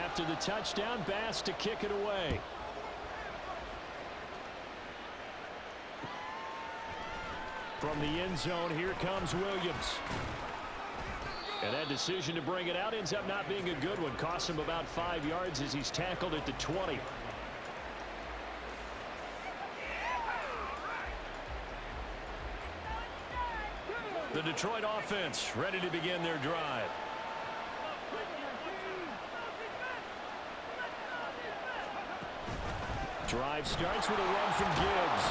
After the touchdown, Bass to kick it away. From the end zone, here comes Williams. And that decision to bring it out ends up not being a good one. Costs him about 5 yards as he's tackled at the 20. The Detroit offense ready to begin their drive. Drive starts with a run from Gibbs.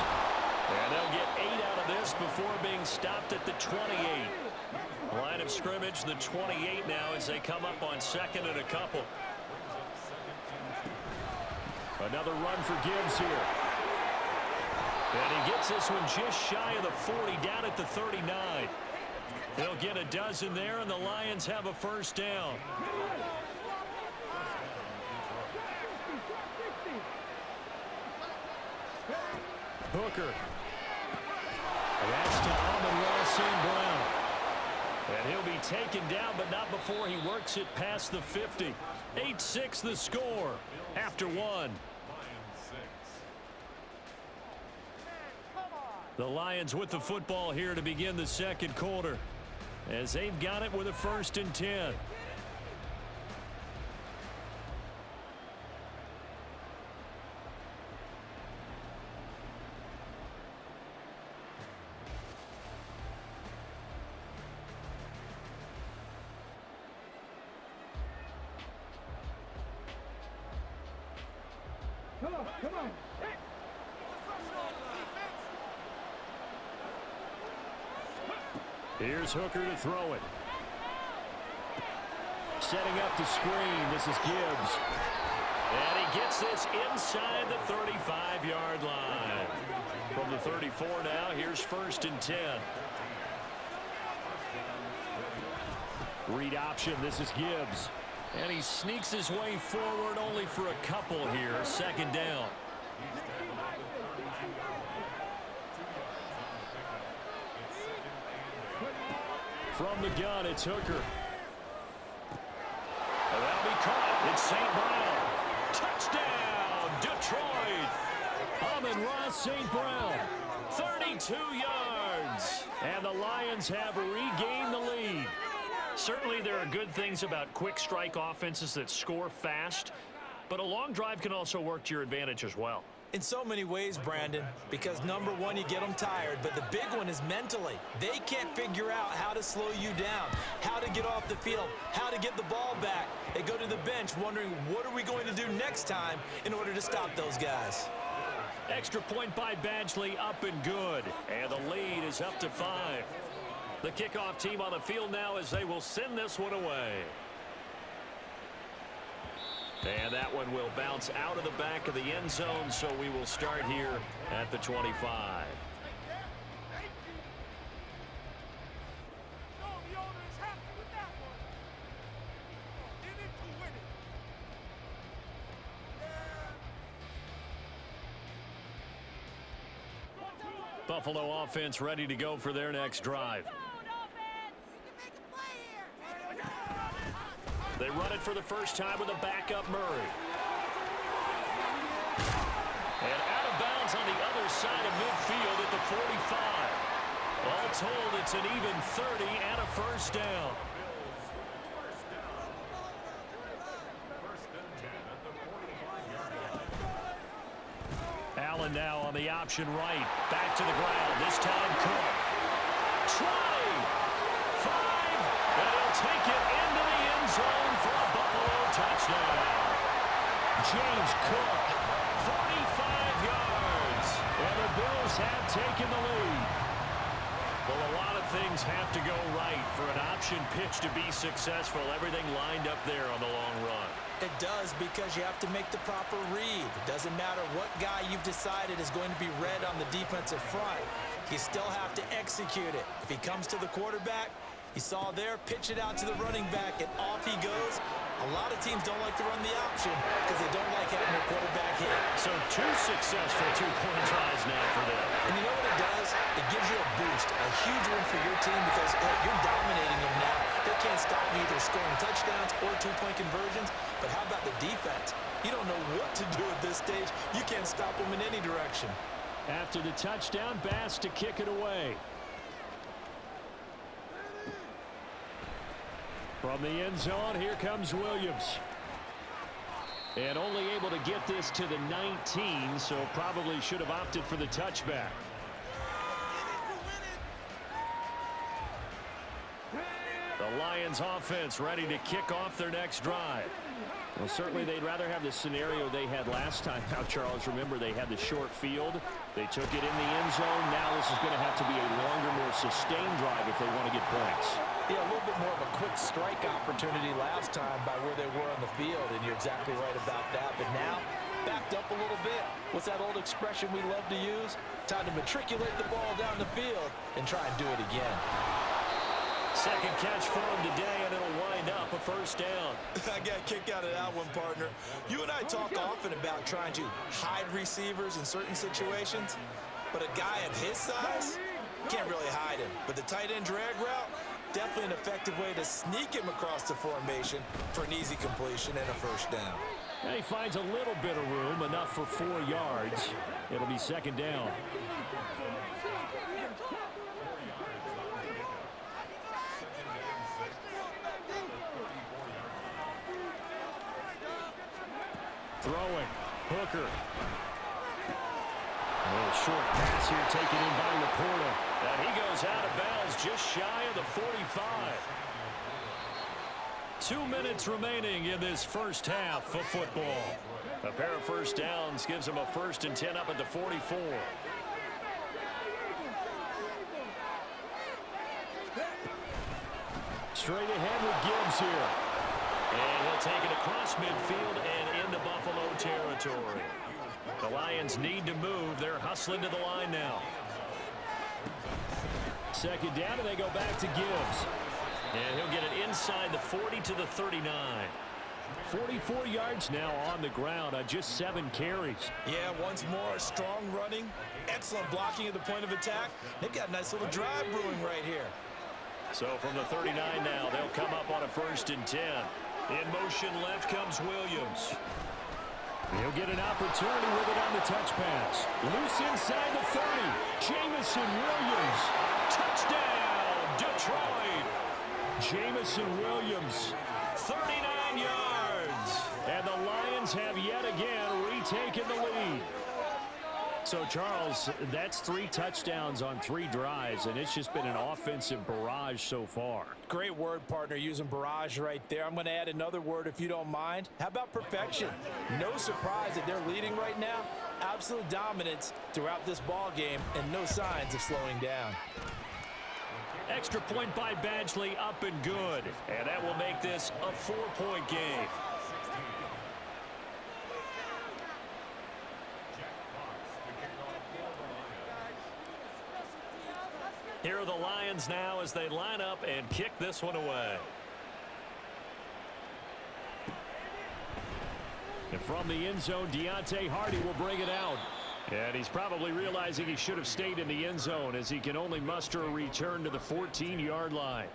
And they'll get 8 out of this before being stopped at the 28. Line of scrimmage, the 28 now as they come up on second and a couple. Another run for Gibbs here. And he gets this one just shy of the 40, down at the 39. They'll get a dozen there, and the Lions have a first down. Hooker. That's to Amon-Ra St. Brown. And he'll be taken down, but not before he works it past the 50. 8-6 the score after one. The Lions with the football here to begin the second quarter, as they've got it with a 1st and 10. Come on. Here's Hooker to throw it. Setting up the screen. This is Gibbs. And he gets this inside the 35-yard line. From the 34 now, here's 1st and 10. Read option. This is Gibbs. And he sneaks his way forward only for a couple here. 2nd down. From the gun, it's Hooker. And that'll be caught. It's St. Brown. Touchdown, Detroit. Amon-Ra St. Brown. 32 yards. And the Lions have regained the lead. Certainly there are good things about quick strike offenses that score fast, but a long drive can also work to your advantage as well. In so many ways, Brandon, because number one, you get them tired, but the big one is mentally. They can't figure out how to slow you down, how to get off the field, how to get the ball back. They go to the bench wondering, what are we going to do next time in order to stop those guys? Extra point by Badgley, up and good. And the lead is up to 5. The kickoff team on the field now as they will send this one away. And that one will bounce out of the back of the end zone, so we will start here at the 25. Buffalo offense ready to go for their next drive. They run it for the first time with a backup Murray. And out of bounds on the other side of midfield at the 45. All told, it's an even 30 and a first down. Allen now on the option right. Back to the ground. This time Cook. 20. 5. And he'll take it into the end zone for a Buffalo touchdown. James Cook, 45 yards. And the Bills have taken the lead. Well, a lot of things have to go right for an option pitch to be successful. Everything lined up there on the long run. It does, because you have to make the proper read. It doesn't matter what guy you've decided is going to be read on the defensive front. You still have to execute it. If he comes to the quarterback, you saw there, pitch it out to the running back, and off he goes. A lot of teams don't like to run the option because they don't like having their quarterback hit. So 2 successful two-point tries now for them. And you know what it does? It gives you a boost, a huge one for your team, because hey, you're dominating them now. They can't stop you either scoring touchdowns or two-point conversions, but how about the defense? You don't know what to do at this stage. You can't stop them in any direction. After the touchdown, Bass to kick it away. From the end zone, here comes Williams. And only able to get this to the 19, so probably should have opted for the touchback. The Lions offense ready to kick off their next drive. Well, certainly they'd rather have the scenario they had last time. Now, Charles, remember they had the short field. They took it in the end zone. Now this is going to have to be a longer, more sustained drive if they want to get points. Yeah, a little bit more of a quick strike opportunity last time by where they were on the field, and you're exactly right about that. But now, backed up a little bit. What's that old expression we love to use? Time to matriculate the ball down the field and try and do it again. Second catch for him today, and it'll wind up a first down. I got a kick out of that one, partner. You and I talk often about trying to hide receivers in certain situations, but a guy of his size can't really hide him. But the tight end drag route, definitely an effective way to sneak him across the formation for an easy completion and a first down. And he finds a little bit of room, enough for 4 yards. It'll be second down. Throwing. Hooker. A little short pass here taken in by Laporta. And he goes out of bounds just shy of the 45. 2 minutes remaining in this first half of football. A pair of first downs gives him a 1st and 10 up at the 44. Straight ahead with Gibbs here. And he'll take it across midfield and into Buffalo territory. The Lions need to move. They're hustling to the line now. Second down, and they go back to Gibbs. And he'll get it inside the 40 to the 39. 44 yards now on the ground on just 7 carries. Yeah, once more, strong running, excellent blocking at the point of attack. They've got a nice little drive brewing right here. So from the 39 now, they'll come up on a 1st and 10. In motion left comes Williams. He'll get an opportunity with it on the touch pass. Loose inside the 30. Jamison Williams. Touchdown, Detroit. Jamison Williams, 39 yards. And the Lions have yet again retaken the lead. So, Charles, that's 3 touchdowns on 3 drives, and it's just been an offensive barrage so far. Great word, partner, using barrage right there. I'm going to add another word if you don't mind. How about perfection? No surprise that they're leading right now. Absolute dominance throughout this ball game and no signs of slowing down. Extra point by Badgley, up and good. And that will make this a 4-point game. Here are the Lions now as they line up and kick this one away. And from the end zone, Deontay Hardy will bring it out. And he's probably realizing he should have stayed in the end zone as he can only muster a return to the 14-yard line.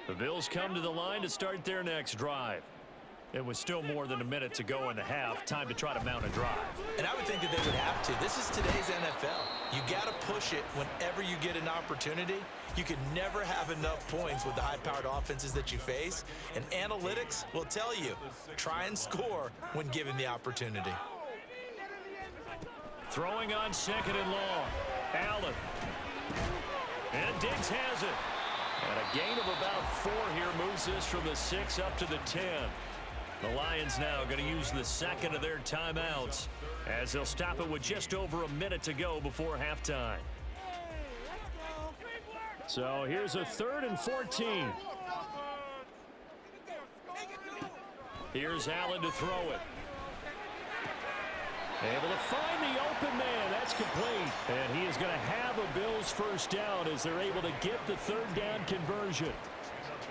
The Bills come to the line to start their next drive. It was still more than a minute to go in the half. Time to try to mount a drive. And I would think that they would have to. This is today's NFL. You got to push it whenever you get an opportunity. You can never have enough points with the high-powered offenses that you face. And analytics will tell you, try and score when given the opportunity. Throwing on 2nd and long. Allen. And Diggs has it. And a gain of about 4 here moves this from the 6 up to the 10. The Lions now going to use the second of their timeouts as they'll stop it with just over a minute to go before halftime. So here's a 3rd and 14. Here's Allen to throw it. Able to find the open man. That's complete. And he is going to have a Bills first down as they're able to get the 3rd down conversion.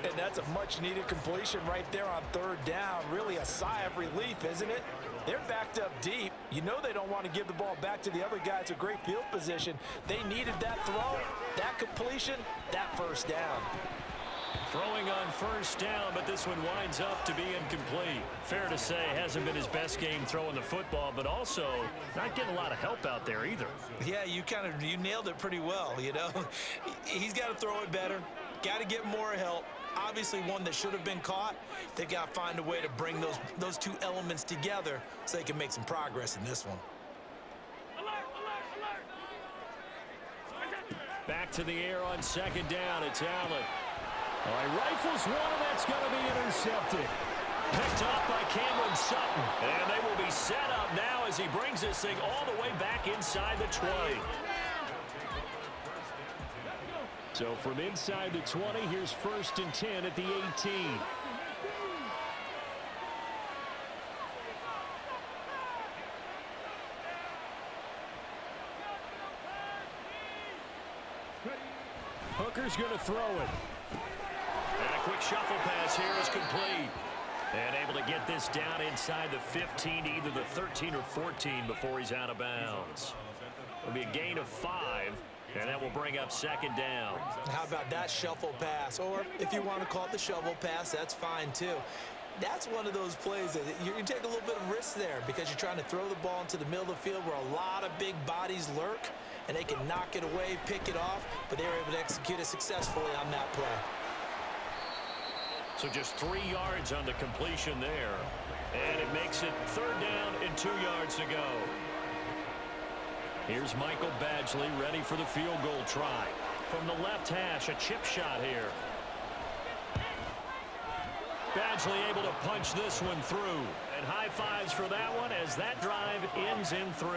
And that's a much-needed completion right there on third down. Really a sigh of relief, isn't it? They're backed up deep. You know they don't want to give the ball back to the other guy. It's a great field position. They needed that throw, that completion, that first down. Throwing on first down, but this one winds up to be incomplete. Fair to say, hasn't been his best game throwing the football, but also not getting a lot of help out there either. Yeah, you nailed it pretty well, you know. He's got to throw it better, got to get more help. Obviously one that should have been caught. They've got to find a way to bring those two elements together so they can make some progress in this one. Back to the air on second down. It's Allen. All right, rifles one, and that's going to be intercepted. Picked up by Cameron Sutton. And they will be set up now as he brings this thing all the way back inside the 20. So from inside the 20, here's 1st and 10 at the 18. Hooker's going to throw it. And a quick shuffle pass here is complete. And able to get this down inside the 15, either the 13 or 14 before he's out of bounds. It'll be a gain of 5. And that will bring up second down. How about that shuffle pass? Or if you want to call it the shovel pass, that's fine too. That's one of those plays that you take a little bit of risk there because you're trying to throw the ball into the middle of the field where a lot of big bodies lurk, and they can knock it away, pick it off, but they were able to execute it successfully on that play. So just 3 yards on the completion there. And it makes it 3rd down and 2 yards to go. Here's Michael Badgley ready for the field goal try. From the left hash, a chip shot here. Badgley able to punch this one through. And high fives for that one as that drive ends in 3.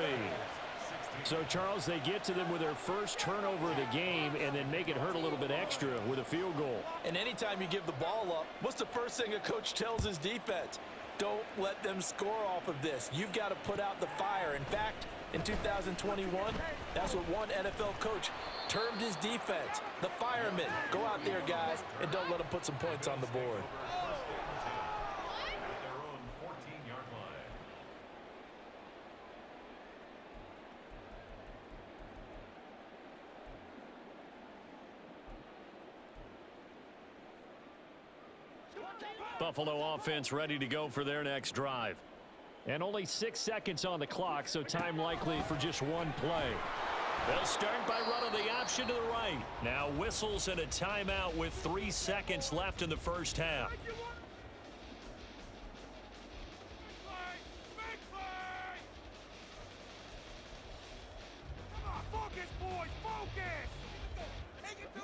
So, Charles, they get to them with their first turnover of the game and then make it hurt a little bit extra with a field goal. And anytime you give the ball up, what's the first thing a coach tells his defense? Don't let them score off of this. You've got to put out the fire. In fact, in 2021, that's what one NFL coach termed his defense, the firemen. Go out there, guys, and don't let them put some points on the board. Buffalo offense ready to go for their next drive. And only 6 seconds on the clock, so time likely for just one play. They'll start by running the option to the right. Now whistles and a timeout with 3 seconds left in the first half.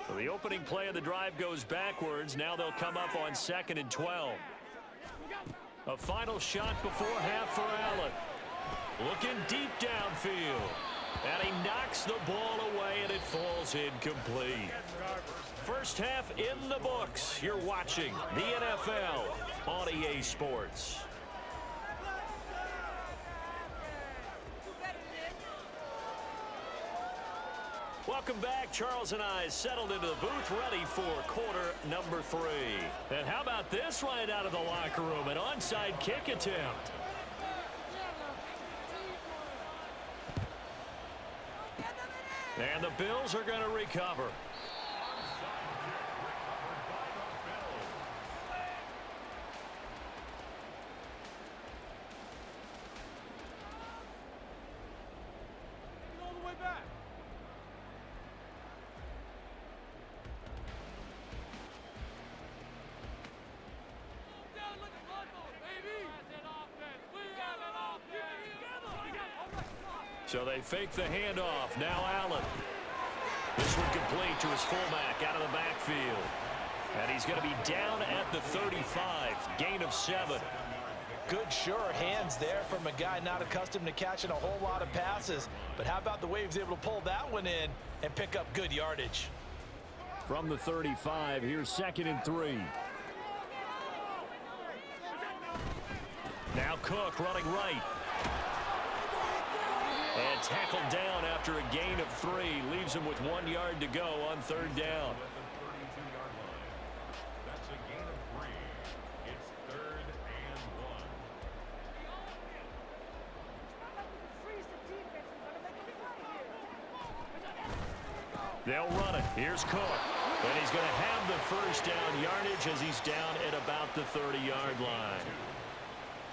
So the opening play of the drive goes backwards. Now they'll come up on 2nd and 12. A final shot before half for Allen. Looking deep downfield. And he knocks the ball away, and it falls incomplete. First half in the books. You're watching the NFL on EA Sports. Welcome back. Charles and I settled into the booth ready for quarter number 3. And how about this right out of the locker room? An onside kick attempt. And the Bills are going to recover. All the way back. So they fake the handoff. Now Allen. This one complete to his fullback out of the backfield. And he's going to be down at the 35. Gain of 7. Good, sure hands there from a guy not accustomed to catching a whole lot of passes. But how about the way he was able to pull that one in and pick up good yardage? From the 35, here's 2nd and 3. Now Cook running right. And tackled down after a gain of 3. Leaves him with 1 yard to go on 3rd down. They'll run it. Here's Cook. And he's going to have the first down yardage as he's down at about the 30-yard line.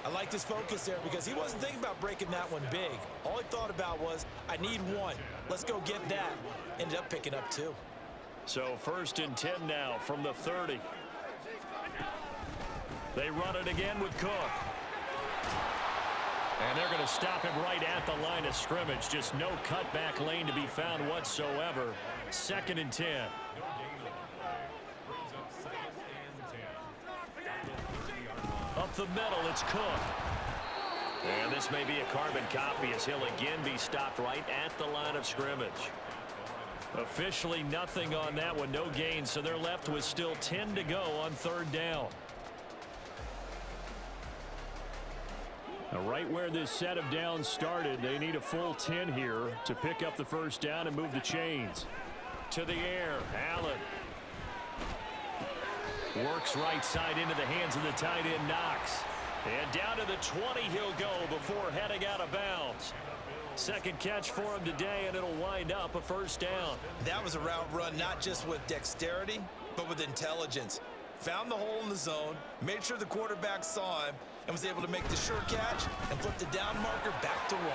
I like his focus there because he wasn't thinking about breaking that one big. All he thought about was, I need one. Let's go get that. Ended up picking up 2. So 1st and 10 now from the 30. They run it again with Cook. And they're going to stop him right at the line of scrimmage. Just no cutback lane to be found whatsoever. 2nd and 10. Up the middle, it's Cook. And this may be a carbon copy as he'll again be stopped right at the line of scrimmage. Officially nothing on that one, no gain, so they're left with still 10 to go on 3rd down. Now, right where this set of downs started, they need a full 10 here to pick up the first down and move the chains. To the air, Allen. Works right side into the hands of the tight end, Knox. And down to the 20 he'll go before heading out of bounds. 2nd catch for him today, and it'll wind up a first down. That was a route run not just with dexterity, but with intelligence. Found the hole in the zone, made sure the quarterback saw him, and was able to make the sure catch and flip the down marker back to 1.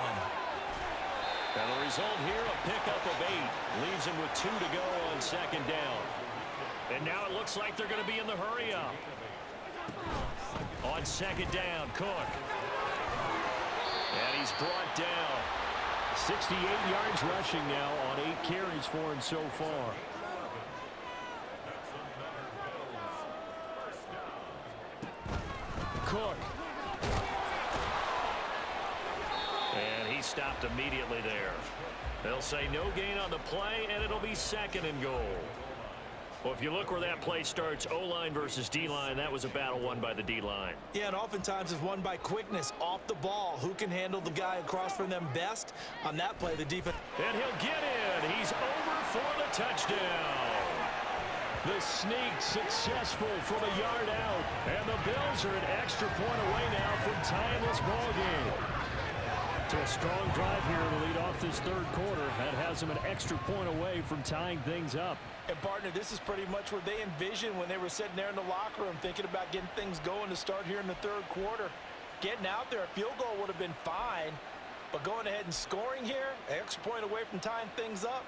And the result here, a pickup of 8. Leaves him with 2 to go on 2nd down. And now it looks like they're going to be in the hurry-up. On 2nd down, Cook. And he's brought down. 68 yards rushing now on 8 carries for him so far. Cook. And he stopped immediately there. They'll say no gain on the play, and it'll be 2nd and goal. Well, if you look where that play starts, O-line versus D-line, that was a battle won by the D-line. Yeah, and oftentimes it's won by quickness off the ball. Who can handle the guy across from them best? On that play, the defense. And he'll get in. He's over for the touchdown. The sneak successful from a yard out. And the Bills are an extra point away now from tying this ball game. To a strong drive here to lead off this 3rd quarter. That has them an extra point away from tying things up. And, partner, this is pretty much what they envisioned when they were sitting there in the locker room thinking about getting things going to start here in the 3rd quarter. Getting out there, a field goal would have been fine. But going ahead and scoring here, an extra point away from tying things up,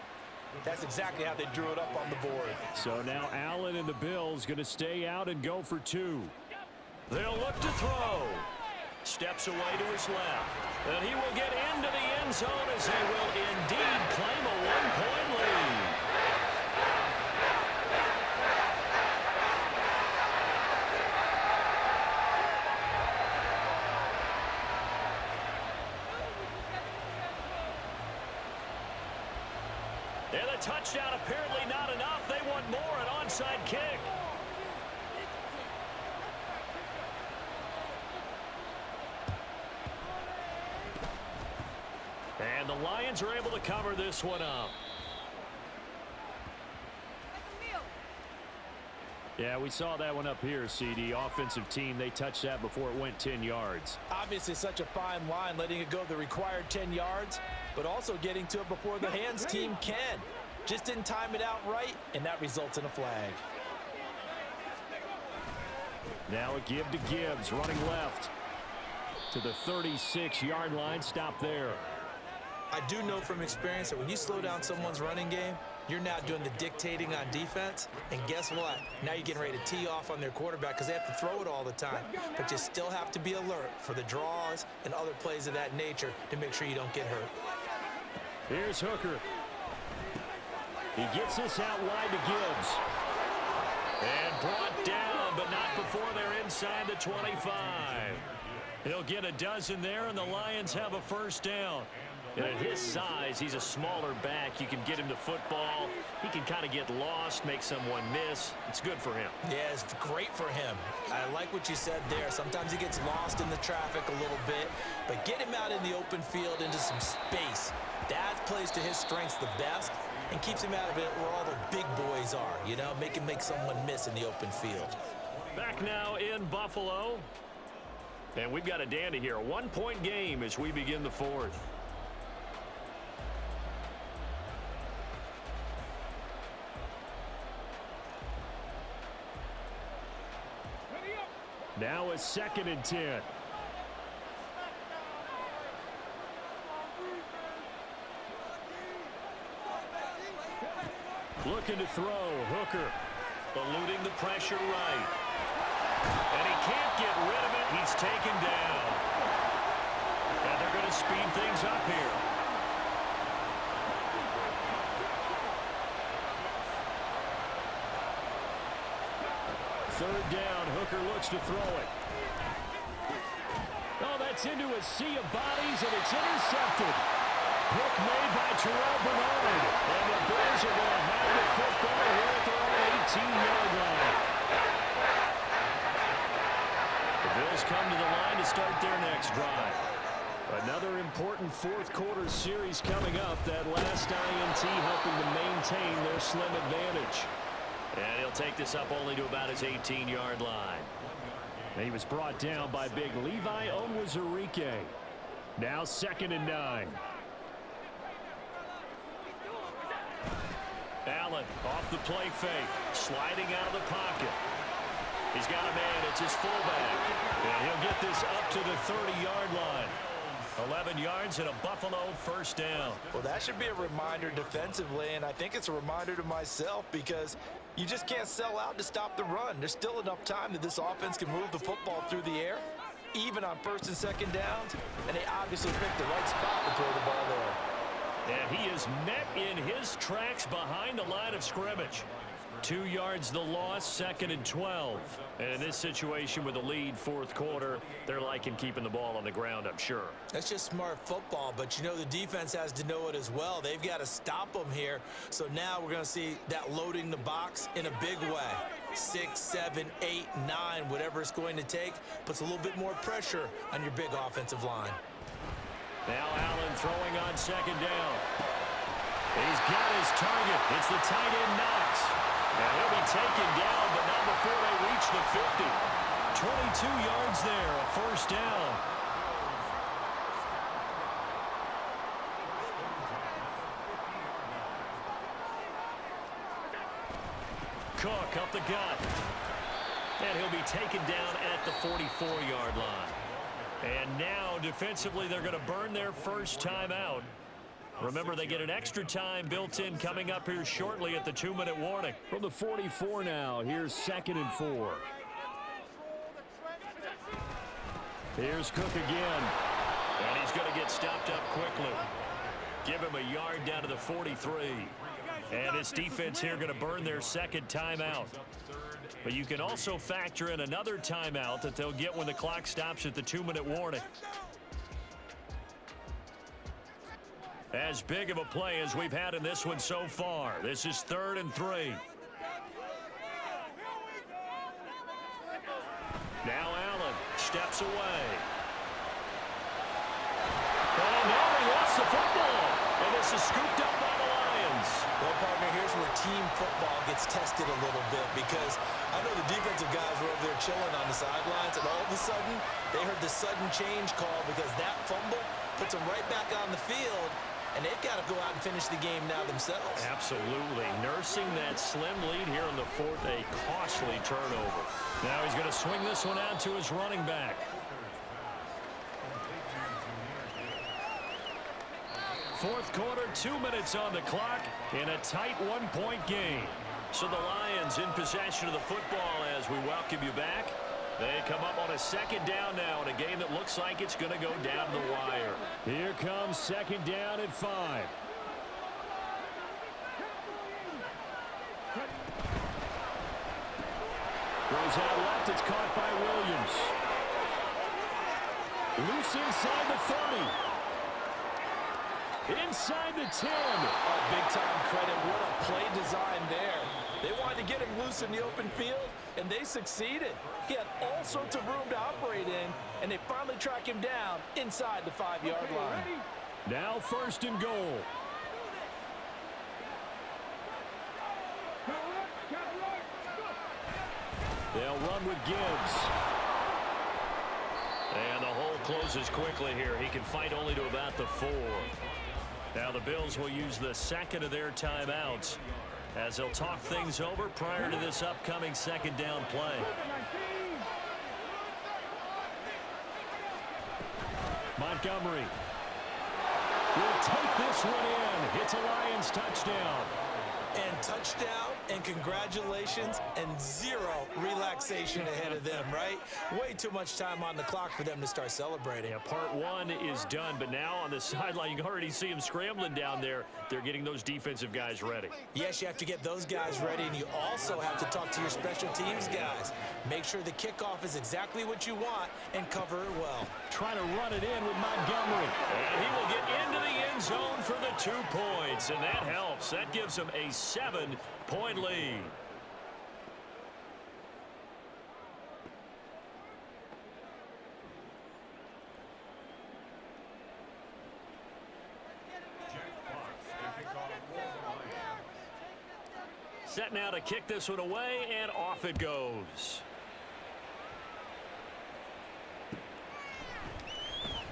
that's exactly how they drew it up on the board. So now Allen and the Bills going to stay out and go for 2. They'll look to throw. Steps away to his left. And he will get into the end zone as they will indeed claim a 1-point lead. And the touchdown apparently not enough. They want more, an onside kick. And the Lions are able to cover this one up. Yeah, we saw that one up here, CD. Offensive team, they touched that before it went 10 yards. Obviously such a fine line, letting it go the required 10 yards, but also getting to it before the hands team can. Just didn't time it out right, and that results in a flag. Now a give to Gibbs, running left to the 36-yard line. Stop there. I do know from experience that when you slow down someone's running game, you're now doing the dictating on defense. And guess what? Now you're getting ready to tee off on their quarterback because they have to throw it all the time. But you still have to be alert for the draws and other plays of that nature to make sure you don't get hurt. Here's Hooker. He gets this out wide to Gibbs. And brought down, but not before they're inside the 25. He'll get a dozen there, and the Lions have a first down. And at his size, he's a smaller back. You can get him to football. He can kind of get lost, make someone miss. It's good for him. Yeah, it's great for him. I like what you said there. Sometimes he gets lost in the traffic a little bit, but get him out in the open field into some space. That plays to his strengths the best and keeps him out of it where all the big boys are, you know, make someone miss in the open field. Back now in Buffalo. And we've got a dandy here. A 1-point game as we begin the 4th. Now a 2nd and 10. Looking to throw. Hooker eluding the pressure right. And he can't get rid of it. He's taken down. And they're going to speed things up here. Third down. Hooker looks to throw it. Oh, that's into a sea of bodies, and it's intercepted. Pick made by Terrell Bernard. And the Bears are going to have the football here at their own 18-yard line. The Bills come to the line to start their next drive. Another important fourth-quarter series coming up. That last INT helping to maintain their slim advantage. And he'll take this up only to about his 18-yard line. And he was brought down by big Levi Onwuzurike. Now 2nd and 9. Allen off the play fake, sliding out of the pocket. He's got a man. It's his fullback. And he'll get this up to the 30-yard line. 11 yards and a Buffalo first down. Well, that should be a reminder defensively, and I think it's a reminder to myself because you just can't sell out to stop the run. There's still enough time that this offense can move the football through the air, even on 1st and 2nd downs, and they obviously picked the right spot to throw the ball there. And he is met in his tracks behind the line of scrimmage. 2 yards the loss, 2nd and 12. And in this situation with the lead, fourth quarter, they're liking keeping the ball on the ground, I'm sure. That's just smart football, but you know the defense has to know it as well. They've got to stop them here. So now we're going to see that loading the box in a big way. 6, 7, 8, 9, whatever it's going to take, puts a little bit more pressure on your big offensive line. Now Allen throwing on 2nd down. He's got his target. It's the tight end Knox. And he'll be taken down, but not before they reach the 50. 22 yards there, a first down. Cook up the gut. And he'll be taken down at the 44-yard line. And now, defensively, they're going to burn their first timeout. Remember, they get an extra time built in coming up here shortly at the 2-minute warning. From the 44 now, here's 2nd and 4. Here's Cook again. And he's going to get stopped up quickly. Give him a yard down to the 43. And this defense here going to burn their second timeout. But you can also factor in another timeout that they'll get when the clock stops at the 2-minute warning. As big of a play as we've had in this one so far. This is 3rd and 3. Now Allen steps away. Oh, no, he lost the football. And this is scooped up by the Lions. Well, partner, here's where team football gets tested a little bit because I know the defensive guys were over there chilling on the sidelines, and all of a sudden, they heard the sudden change call because that fumble puts them right back on the field. And they've got to go out and finish the game now themselves. Absolutely. Nursing that slim lead here in the 4th, a costly turnover. Now he's going to swing this one out to his running back. Fourth quarter, 2 minutes on the clock in a tight 1-point game. So the Lions in possession of the football as we welcome you back. They come up on a 2nd down now in a game that looks like it's going to go down the wire. Here comes 2nd down at 5. Goes out left. It's caught by Williams. Loose inside the 30. Inside the 10. Oh, big-time credit. What a play design there. They wanted to get him loose in the open field, and they succeeded. He had all sorts of room to operate in, and they finally track him down inside the 5-yard line. Now 1st and goal. They'll run with Gibbs. And the hole closes quickly here. He can fight only to about the 4. Now the Bills will use the 2nd of their timeouts as they'll talk things over prior to this upcoming 2nd down play. Montgomery will take this one in. It's a Lions touchdown. And touchdown, and congratulations, and zero relaxation ahead of them, right? Way too much time on the clock for them to start celebrating. Yeah, part one is done, but now on the sideline, you can already see them scrambling down there. They're getting those defensive guys ready. Yes, you have to get those guys ready, and you also have to talk to your special teams guys. Make sure the kickoff is exactly what you want and cover it well. Trying to run it in with Montgomery. And he will get into the end zone for the 2 points, and that helps. That gives him a 7-point lead. Set now to kick this one away, and off it goes.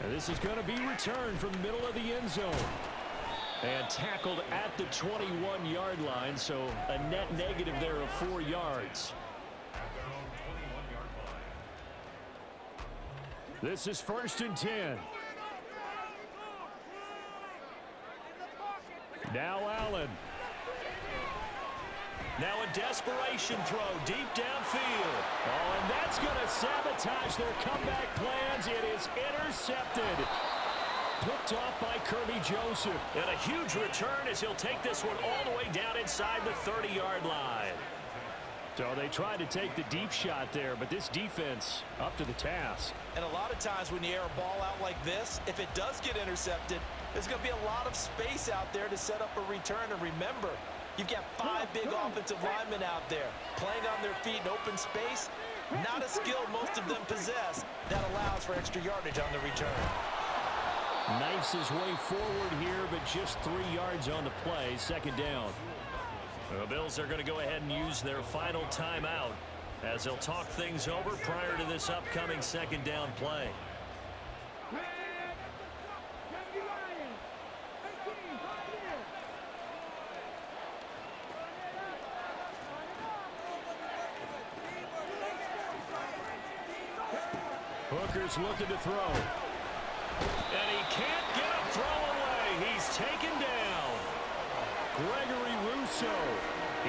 And this is going to be returned from the middle of the end zone. And tackled at the 21-yard line, so a net negative there of 4 yards. This is 1st and 10. Now Allen. Now a desperation throw deep downfield. Oh, and that's going to sabotage their comeback plans. It is intercepted. Picked off by Kirby Joseph. And a huge return as he'll take this one all the way down inside the 30-yard line. So they tried to take the deep shot there, but this defense up to the task. And a lot of times when you air a ball out like this, if it does get intercepted, there's going to be a lot of space out there to set up a return. And remember, you've got 5 big offensive linemen out there playing on their feet in open space. Not a skill most of them possess that allows for extra yardage on the return. Knifes his way forward here, but just 3 yards on the play. 2nd down. The Bills are going to go ahead and use their final timeout as they'll talk things over prior to this upcoming 2nd down play. Hooker's looking to throw. And he can't get a throw away. He's taken down. Gregory Rousseau.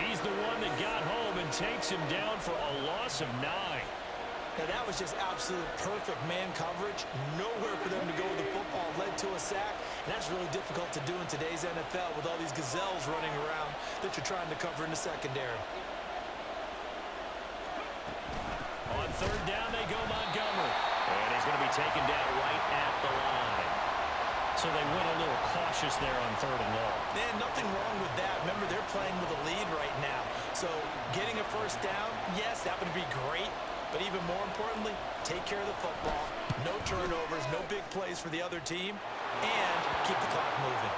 He's the one that got home and takes him down for a loss of 9. Now that was just absolute perfect man coverage. Nowhere for them to go with the football. Led to a sack. And that's really difficult to do in today's NFL with all these gazelles running around that you're trying to cover in the secondary. On 3rd down, they go Montgomery. And he's going to be taken down right at the line. So they went a little cautious there on 3rd and long. Man, nothing wrong with that. Remember, they're playing with a lead right now. So getting a 1st down, yes, that would be great. But even more importantly, take care of the football. No turnovers, no big plays for the other team, and keep the clock moving.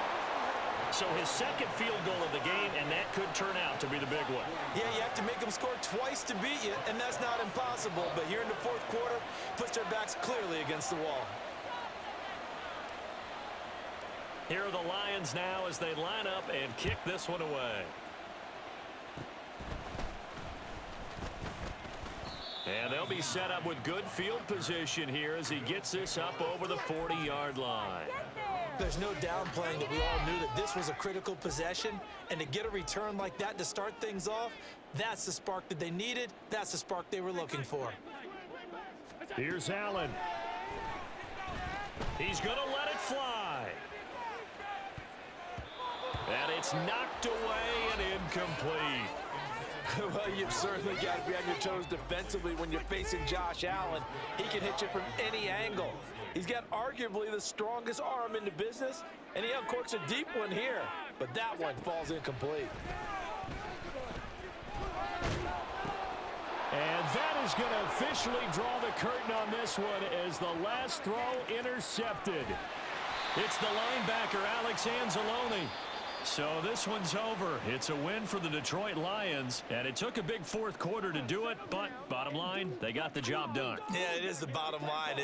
So his 2nd field goal of the game, and that could turn out to be the big one. Yeah, you have to make them score twice to beat you, and that's not impossible. But here in the 4th quarter, puts their backs clearly against the wall. Here are the Lions now as they line up and kick this one away. And they'll be set up with good field position here as he gets this up over the 40-yard line. There's no downplaying that we all knew that this was a critical possession, and to get a return like that to start things off, that's the spark that they needed. That's the spark they were looking for. Here's Allen. He's going to let it fly. And it's knocked away and incomplete. Well, you've certainly got to be on your toes defensively when you're facing Josh Allen. He can hit you from any angle. He's got arguably the strongest arm in the business, and he uncorks a deep one here. But that one falls incomplete. And that is going to officially draw the curtain on this one as the last throw intercepted. It's the linebacker, Alex Anzalone. So this one's over. It's a win for the Detroit Lions, and it took a big 4th quarter to do it, but bottom line, they got the job done. Yeah, it is the bottom line.